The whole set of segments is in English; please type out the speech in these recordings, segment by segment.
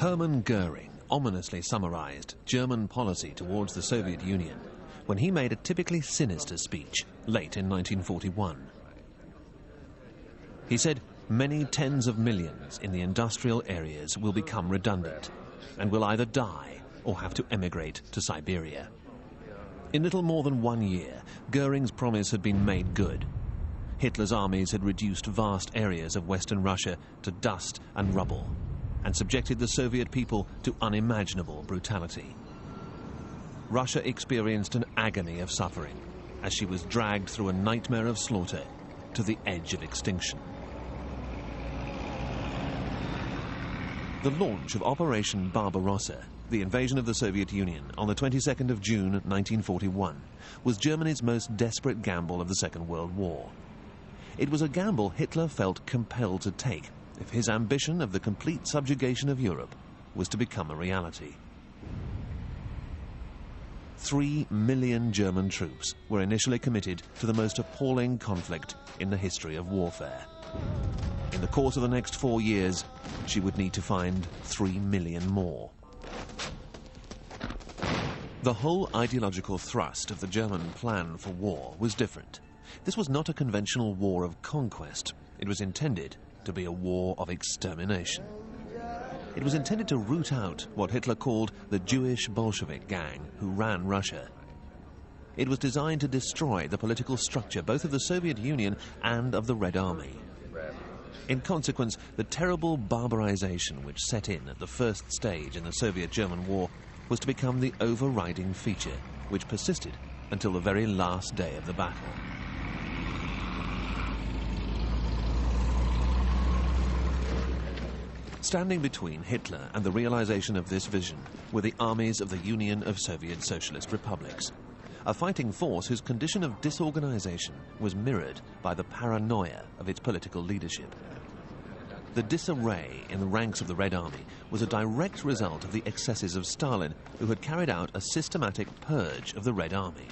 Hermann Goering ominously summarized German policy towards the Soviet Union when he made a typically sinister speech late in 1941. He said, "Many tens of millions in the industrial areas will become redundant and will either die or have to emigrate to Siberia." In little more than 1 year, Goering's promise had been made good. Hitler's armies had reduced vast areas of Western Russia to dust and rubble, and subjected the Soviet people to unimaginable brutality. Russia experienced an agony of suffering as she was dragged through a nightmare of slaughter to the edge of extinction. The launch of Operation Barbarossa, the invasion of the Soviet Union on the 22nd of June 1941, was Germany's most desperate gamble of the Second World War. It was a gamble Hitler felt compelled to take if his ambition of the complete subjugation of Europe was to become a reality. 3 million German troops were initially committed to the most appalling conflict in the history of warfare. In the course of the next 4 years, she would need to find 3 million more. The whole ideological thrust of the German plan for war was different. This was not a conventional war of conquest. It was intended to be a war of extermination. It was intended to root out what Hitler called the Jewish Bolshevik gang who ran Russia. It was designed to destroy the political structure both of the Soviet Union and of the Red Army. In consequence, the terrible barbarization which set in at the first stage in the Soviet-German war was to become the overriding feature, which persisted until the very last day of the battle. Standing between Hitler and the realization of this vision were the armies of the Union of Soviet Socialist Republics, a fighting force whose condition of disorganization was mirrored by the paranoia of its political leadership. The disarray in the ranks of the Red Army was a direct result of the excesses of Stalin, who had carried out a systematic purge of the Red Army.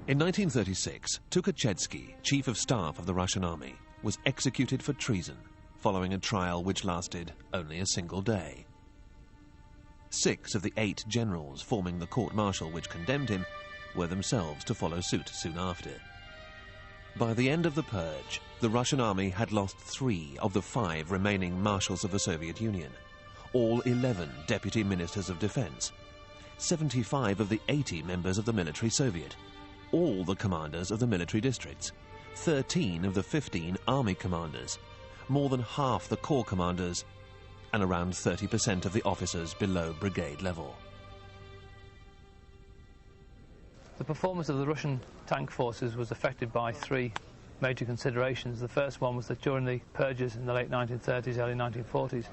In 1936, Tukhachevsky, chief of staff of the Russian army, was executed for treason, following a trial which lasted only a single day. 6 of the 8 generals forming the court-martial which condemned him were themselves to follow suit soon after. By the end of the purge, the Russian army had lost 3 of the 5 remaining marshals of the Soviet Union, all 11 deputy ministers of defense, 75 of the 80 members of the military Soviet, all the commanders of the military districts, 13 of the 15 army commanders, more than half the corps commanders, and around 30% of the officers below brigade level. The performance of the Russian tank forces was affected by 3 major considerations. The first one was that during the purges in the late 1930s, early 1940s,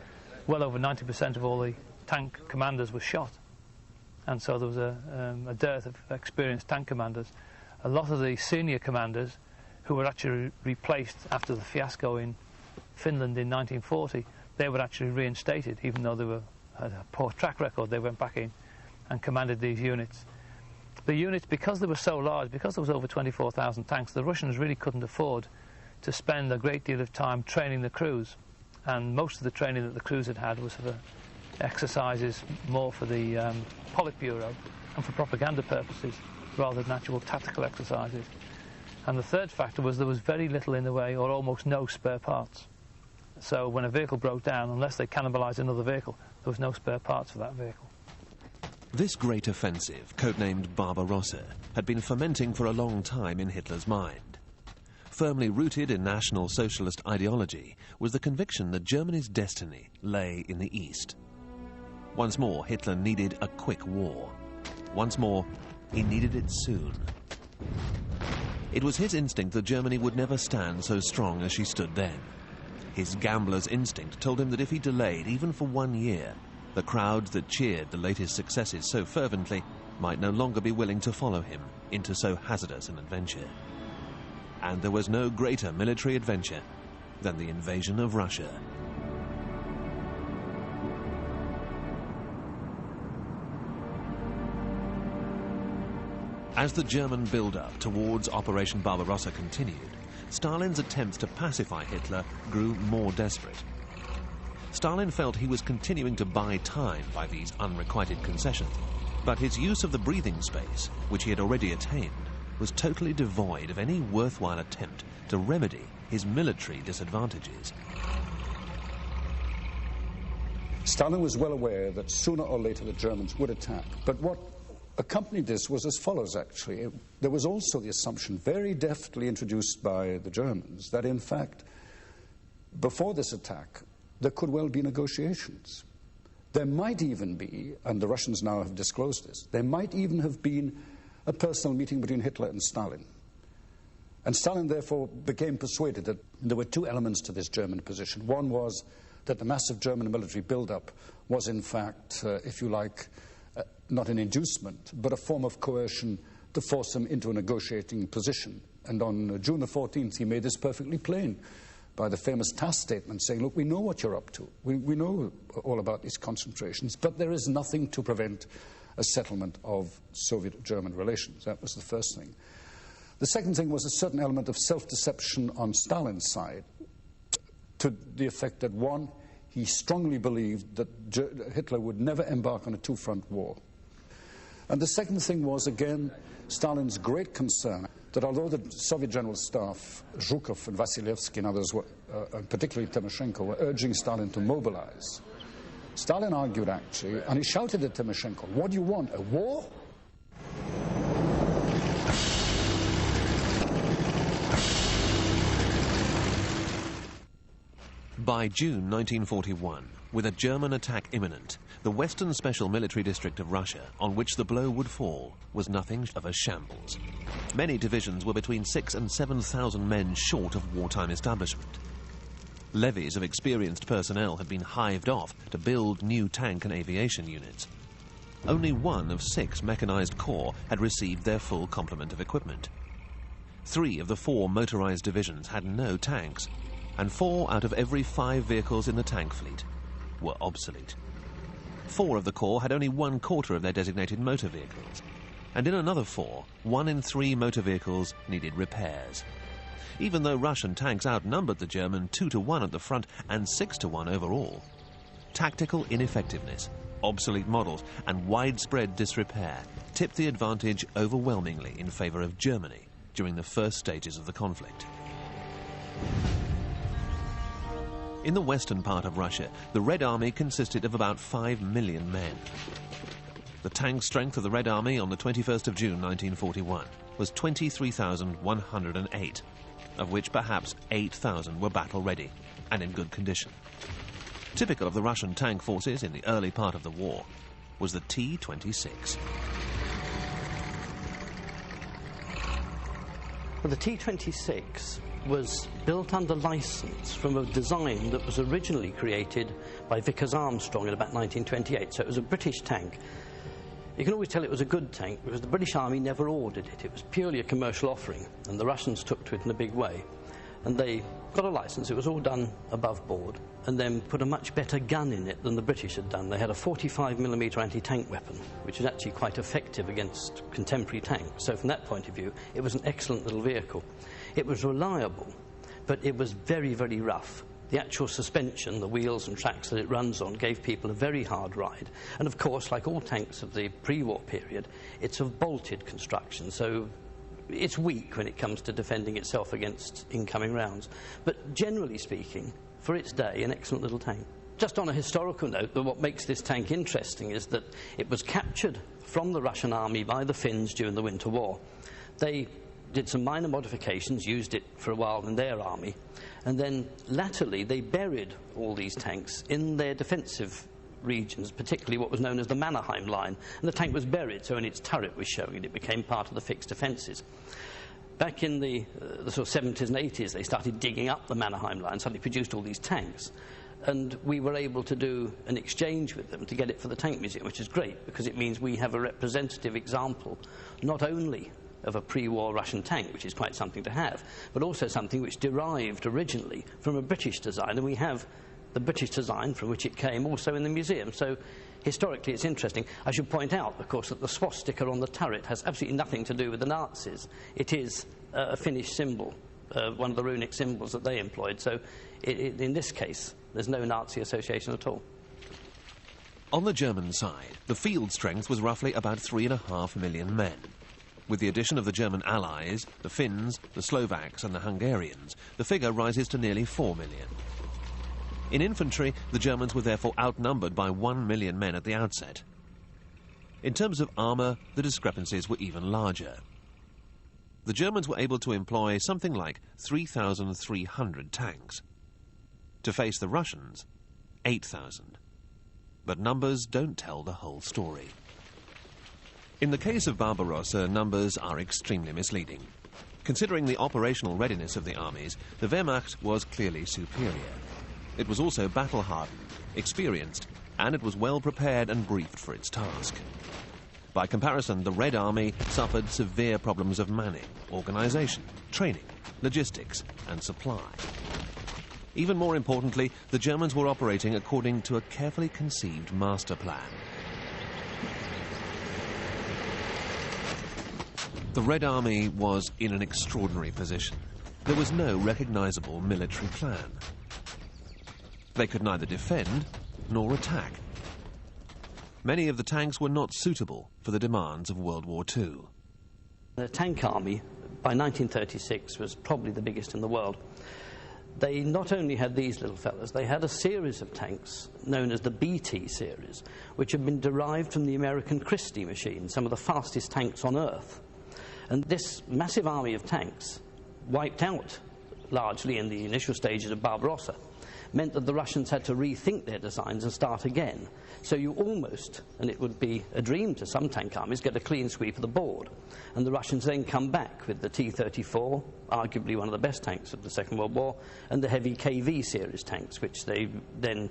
well over 90% of all the tank commanders were shot. And so there was a dearth of experienced tank commanders. A lot of the senior commanders who were actually replaced after the fiasco in Finland in 1940, they were actually reinstated, even though they had a poor track record. They went back in and commanded these units. The units, because they were so large, because there was over 24,000 tanks, the Russians really couldn't afford to spend a great deal of time training the crews. And most of the training that the crews had was for exercises more for the Politburo and for propaganda purposes, rather than actual tactical exercises. And the third factor was there was very little in the way, or almost no, spare parts. So when a vehicle broke down, unless they cannibalized another vehicle, there was no spare parts for that vehicle. This great offensive, codenamed Barbarossa, had been fermenting for a long time in Hitler's mind. Firmly rooted in National Socialist ideology was the conviction that Germany's destiny lay in the East. Once more, Hitler needed a quick war. Once more, he needed it soon. It was his instinct that Germany would never stand so strong as she stood then. His gambler's instinct told him that if he delayed even for 1 year, the crowds that cheered the latest successes so fervently might no longer be willing to follow him into so hazardous an adventure. And there was no greater military adventure than the invasion of Russia. As the German build-up towards Operation Barbarossa continued, Stalin's attempts to pacify Hitler grew more desperate. Stalin felt he was continuing to buy time by these unrequited concessions, but his use of the breathing space, which he had already attained, was totally devoid of any worthwhile attempt to remedy his military disadvantages. Stalin was well aware that sooner or later the Germans would attack, but what accompanied this was as follows, actually. There was also the assumption, very deftly introduced by the Germans, that in fact, before this attack, there could well be negotiations. There might even be, and the Russians now have disclosed this, there might even have been a personal meeting between Hitler and Stalin. And Stalin therefore became persuaded that there were two elements to this German position. One was that the massive German military build-up was in fact, if you like, not an inducement, but a form of coercion to force him into a negotiating position. And on June the 14th, he made this perfectly plain by the famous TASS statement saying, look, we know what you're up to. We know all about these concentrations, but there is nothing to prevent a settlement of Soviet-German relations. That was the first thing. The second thing was a certain element of self-deception on Stalin's side, to the effect that, one, he strongly believed that Hitler would never embark on a two-front war. And the second thing was, again, Stalin's great concern that although the Soviet General Staff, Zhukov and Vasilevsky and others, and particularly Timoshenko, were urging Stalin to mobilize, Stalin argued, actually, and he shouted at Timoshenko, what do you want, a war? By June 1941, with a German attack imminent, the Western Special Military District of Russia, on which the blow would fall, was nothing of a shambles. Many divisions were between 6,000 and 7,000 men short of wartime establishment. Levies of experienced personnel had been hived off to build new tank and aviation units. Only one of 6 mechanized corps had received their full complement of equipment. 3 of the 4 motorized divisions had no tanks, and 4 out of every 5 vehicles in the tank fleet were obsolete. 4 of the corps had only 1/4 of their designated motor vehicles, and in another 4, 1 in 3 motor vehicles needed repairs. Even though Russian tanks outnumbered the German 2-to-1 at the front and 6-to-1 overall, tactical ineffectiveness, obsolete models, and widespread disrepair tipped the advantage overwhelmingly in favor of Germany during the first stages of the conflict. In the western part of Russia, the Red Army consisted of about 5 million men. The tank strength of the Red Army on the 21st of June 1941 was 23,108, of which perhaps 8,000 were battle-ready and in good condition. Typical of the Russian tank forces in the early part of the war was the T-26. Well, the T-26 was built under license from a design that was originally created by Vickers Armstrong in about 1928, so it was a British tank. You can always tell it was a good tank because the British Army never ordered it. It was purely a commercial offering, and the Russians took to it in a big way. And they got a license, it was all done above board, and then put a much better gun in it than the British had done. They had a 45mm anti-tank weapon, which is actually quite effective against contemporary tanks. So from that point of view, it was an excellent little vehicle. It was reliable, but it was very, very rough. The actual suspension, the wheels and tracks that it runs on, gave people a very hard ride. And of course, like all tanks of the pre-war period, it's of bolted construction, so it's weak when it comes to defending itself against incoming rounds. But generally speaking, for its day, an excellent little tank. Just on a historical note, what makes this tank interesting is that it was captured from the Russian army by the Finns during the Winter War. They did some minor modifications, used it for a while in their army, and then latterly they buried all these tanks in their defensive regions, particularly what was known as the Mannerheim line, and the tank was buried, so only its turret was showing, and it became part of the fixed defences. Back in the sort of 70s and 80s, they started digging up the Mannerheim line, suddenly produced all these tanks, and we were able to do an exchange with them to get it for the Tank Museum, which is great, because it means we have a representative example, not only of a pre-war Russian tank, which is quite something to have, but also something which derived originally from a British design, and we have the British design from which it came also in the museum. So historically it's interesting. I should point out, of course, that the swastika on the turret has absolutely nothing to do with the Nazis. It is a Finnish symbol one of the runic symbols that they employed. So in this case, there's no Nazi association at all. On the German side, the field strength was roughly about 3.5 million men. With the addition of the German allies, the Finns, the Slovaks and the Hungarians, the figure rises to nearly 4 million. In infantry, the Germans were therefore outnumbered by 1 million men at the outset. In terms of armour, the discrepancies were even larger. The Germans were able to employ something like 3,300 tanks. To face the Russians, 8,000. But numbers don't tell the whole story. In the case of Barbarossa, numbers are extremely misleading. Considering the operational readiness of the armies, the Wehrmacht was clearly superior. It was also battle-hardened, experienced, and it was well prepared and briefed for its task. By comparison, the Red Army suffered severe problems of manning, organisation, training, logistics, and supply. Even more importantly, the Germans were operating according to a carefully conceived master plan. The Red Army was in an extraordinary position. There was no recognisable military plan. They could neither defend nor attack. Many of the tanks were not suitable for the demands of World War II. The tank army, by 1936, was probably the biggest in the world. They not only had these little fellas, they had a series of tanks known as the BT series, which had been derived from the American Christie machine, some of the fastest tanks on Earth. And this massive army of tanks, wiped out largely in the initial stages of Barbarossa, meant that the Russians had to rethink their designs and start again. So you almost, and it would be a dream to some tank armies, get a clean sweep of the board. And the Russians then come back with the T-34, arguably one of the best tanks of the Second World War, and the heavy KV series tanks, which they then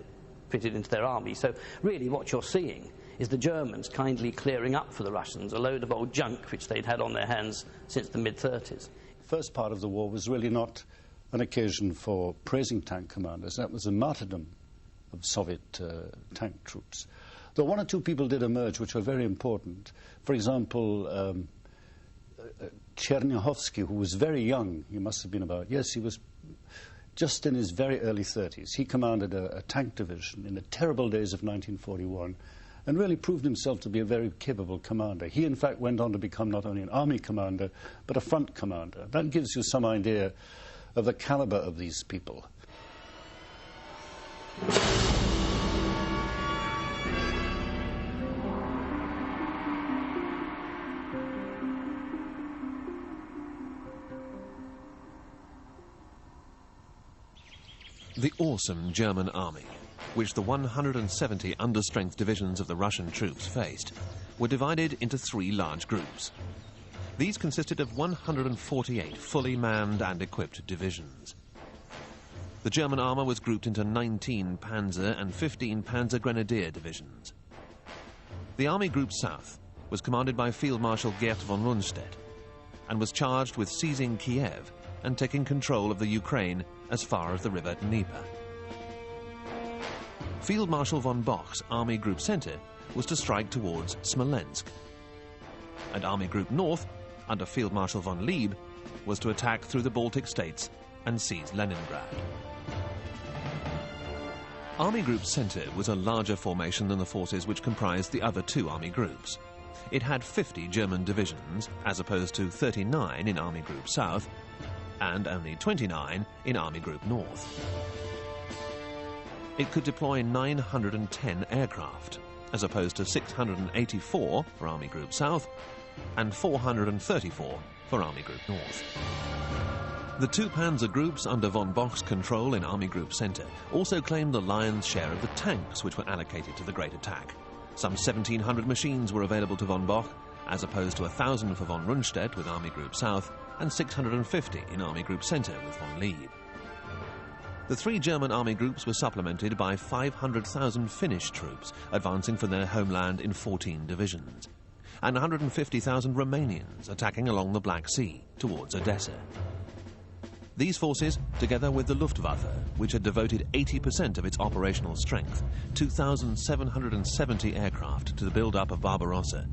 fitted into their army. So really what you're seeing is the Germans kindly clearing up for the Russians a load of old junk which they'd had on their hands since the mid-30s. The first part of the war was really not an occasion for praising tank commanders. That was a martyrdom of Soviet tank troops. Though one or two people did emerge which were very important. For example, Chernyakhovsky, who was very young, he must have been about, yes, he was just in his very early 30s. He commanded a tank division in the terrible days of 1941 and really proved himself to be a very capable commander. He, in fact, went on to become not only an army commander, but a front commander. That gives you some idea of the caliber of these people. The awesome German army, which the 170 understrength divisions of the Russian troops faced, were divided into 3 large groups. These consisted of 148 fully manned and equipped divisions. The German armour was grouped into 19 Panzer and 15 Panzer Grenadier divisions. The Army Group South was commanded by Field Marshal Gerd von Rundstedt and was charged with seizing Kiev and taking control of the Ukraine as far as the river Dnieper. Field Marshal von Bock's Army Group Centre was to strike towards Smolensk, and Army Group North, under Field Marshal von Lieb, was to attack through the Baltic states and seize Leningrad. Army Group Centre was a larger formation than the forces which comprised the other 2 army groups. It had 50 German divisions, as opposed to 39 in Army Group South, and only 29 in Army Group North. It could deploy 910 aircraft, as opposed to 684 for Army Group South and 434 for Army Group North. The 2 panzer groups under von Bock's control in Army Group Centre also claimed the lion's share of the tanks which were allocated to the Great Attack. Some 1,700 machines were available to von Bock, as opposed to 1,000 for von Rundstedt with Army Group South and 650 in Army Group Centre with von Lieb. The 3 German army groups were supplemented by 500,000 Finnish troops advancing from their homeland in 14 divisions, and 150,000 Romanians attacking along the Black Sea towards Odessa. These forces, together with the Luftwaffe, which had devoted 80% of its operational strength, 2,770 aircraft to the build-up of Barbarossa,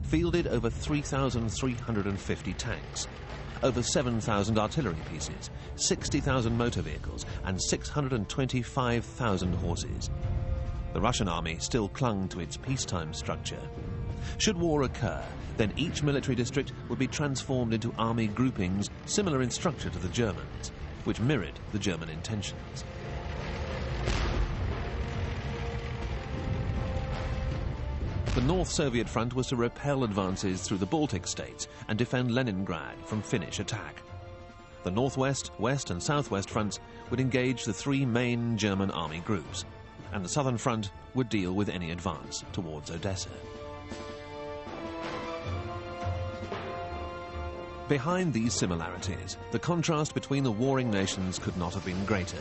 fielded over 3,350 tanks, over 7,000 artillery pieces, 60,000 motor vehicles, and 625,000 horses. The Russian army still clung to its peacetime structure. Should war occur, then each military district would be transformed into army groupings similar in structure to the Germans, which mirrored the German intentions. The North Soviet front was to repel advances through the Baltic states and defend Leningrad from Finnish attack. The Northwest, West and Southwest fronts would engage the three main German army groups, and the Southern Front would deal with any advance towards Odessa. Behind these similarities, the contrast between the warring nations could not have been greater.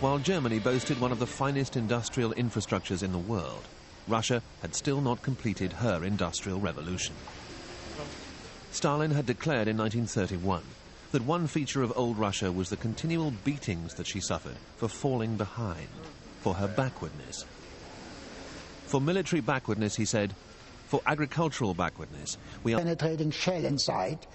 While Germany boasted one of the finest industrial infrastructures in the world, Russia had still not completed her industrial revolution. Stalin had declared in 1931 that one feature of old Russia was the continual beatings that she suffered for falling behind, for her backwardness. For military backwardness, he said, for agricultural backwardness, we are penetrating shell inside,